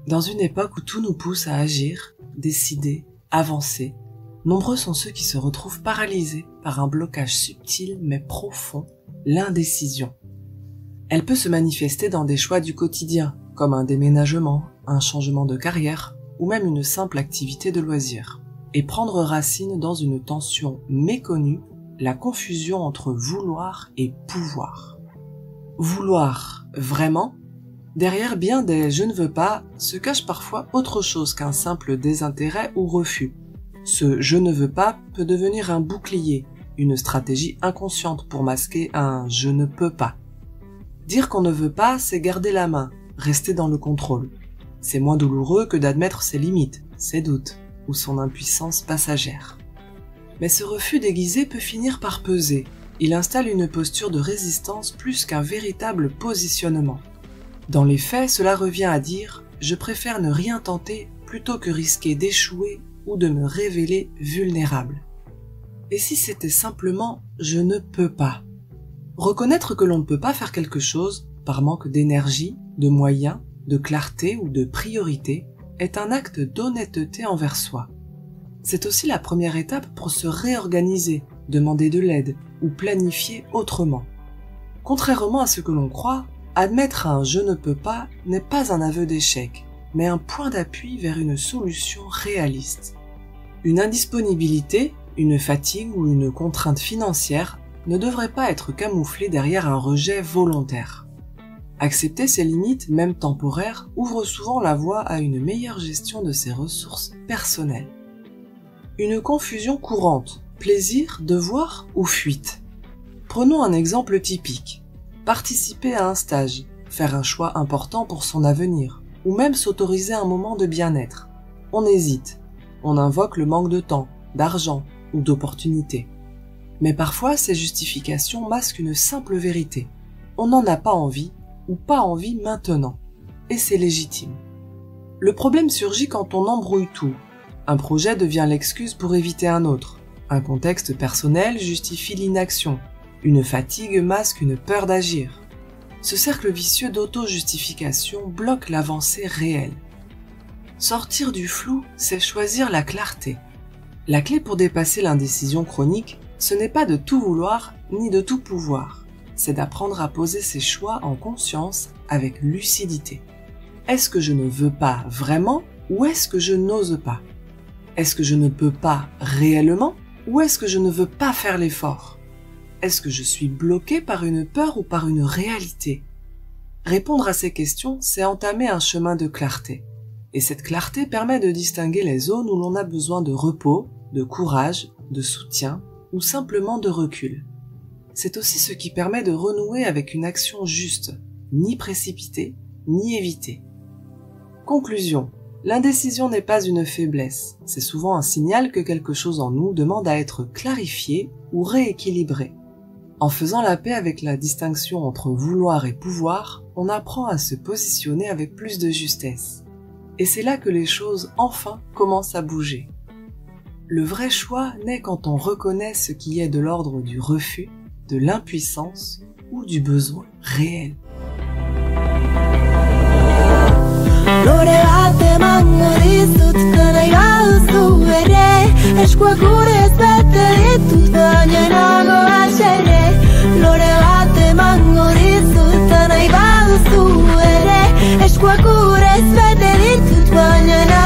Dans une époque où tout nous pousse à agir, décider, avancer, nombreux sont ceux qui se retrouvent paralysés par un blocage subtil mais profond, l'indécision. Elle peut se manifester dans des choix du quotidien, comme un déménagement, un changement de carrière ou même une simple activité de loisir, et prendre racine dans une tension méconnue, la confusion entre vouloir et pouvoir. Vouloir, vraiment ? Derrière bien des « je ne veux pas » se cache parfois autre chose qu'un simple désintérêt ou refus. Ce « je ne veux pas » peut devenir un bouclier, une stratégie inconsciente pour masquer un « je ne peux pas ». Dire qu'on ne veut pas, c'est garder la main, rester dans le contrôle. C'est moins douloureux que d'admettre ses limites, ses doutes ou son impuissance passagère. Mais ce refus déguisé peut finir par peser. Il installe une posture de résistance plus qu'un véritable positionnement. Dans les faits, cela revient à dire « je préfère ne rien tenter plutôt que risquer d'échouer ou de me révéler vulnérable ». Et si c'était simplement « je ne peux pas ». Reconnaître que l'on ne peut pas faire quelque chose, par manque d'énergie, de moyens, de clarté ou de priorité, est un acte d'honnêteté envers soi. C'est aussi la première étape pour se réorganiser, demander de l'aide ou planifier autrement. Contrairement à ce que l'on croit, admettre un « je ne peux pas » n'est pas un aveu d'échec, mais un point d'appui vers une solution réaliste. Une indisponibilité, une fatigue ou une contrainte financière ne devrait pas être camouflée derrière un rejet volontaire. Accepter ses limites, même temporaires, ouvre souvent la voie à une meilleure gestion de ses ressources personnelles. Une confusion courante, plaisir, devoir ou fuite. Prenons un exemple typique. Participer à un stage, faire un choix important pour son avenir, ou même s'autoriser un moment de bien-être. On hésite, on invoque le manque de temps, d'argent ou d'opportunités. Mais parfois, ces justifications masquent une simple vérité. On n'en a pas envie, ou pas envie maintenant. Et c'est légitime. Le problème surgit quand on embrouille tout. Un projet devient l'excuse pour éviter un autre. Un contexte personnel justifie l'inaction. Une fatigue masque une peur d'agir. Ce cercle vicieux d'auto-justification bloque l'avancée réelle. Sortir du flou, c'est choisir la clarté. La clé pour dépasser l'indécision chronique, ce n'est pas de tout vouloir ni de tout pouvoir. C'est d'apprendre à poser ses choix en conscience avec lucidité. Est-ce que je ne veux pas vraiment ou est-ce que je n'ose pas ? Est-ce que je ne peux pas réellement ou est-ce que je ne veux pas faire l'effort ? Est-ce que je suis bloqué par une peur ou par une réalité ? Répondre à ces questions, c'est entamer un chemin de clarté. Et cette clarté permet de distinguer les zones où l'on a besoin de repos, de courage, de soutien ou simplement de recul. C'est aussi ce qui permet de renouer avec une action juste, ni précipitée, ni évitée. Conclusion. L'indécision n'est pas une faiblesse, c'est souvent un signal que quelque chose en nous demande à être clarifié ou rééquilibré. En faisant la paix avec la distinction entre vouloir et pouvoir, on apprend à se positionner avec plus de justesse. Et c'est là que les choses, enfin, commencent à bouger. Le vrai choix naît quand on reconnaît ce qui est de l'ordre du refus, de l'impuissance ou du besoin réel. Eskuak ure ez bete ditut baina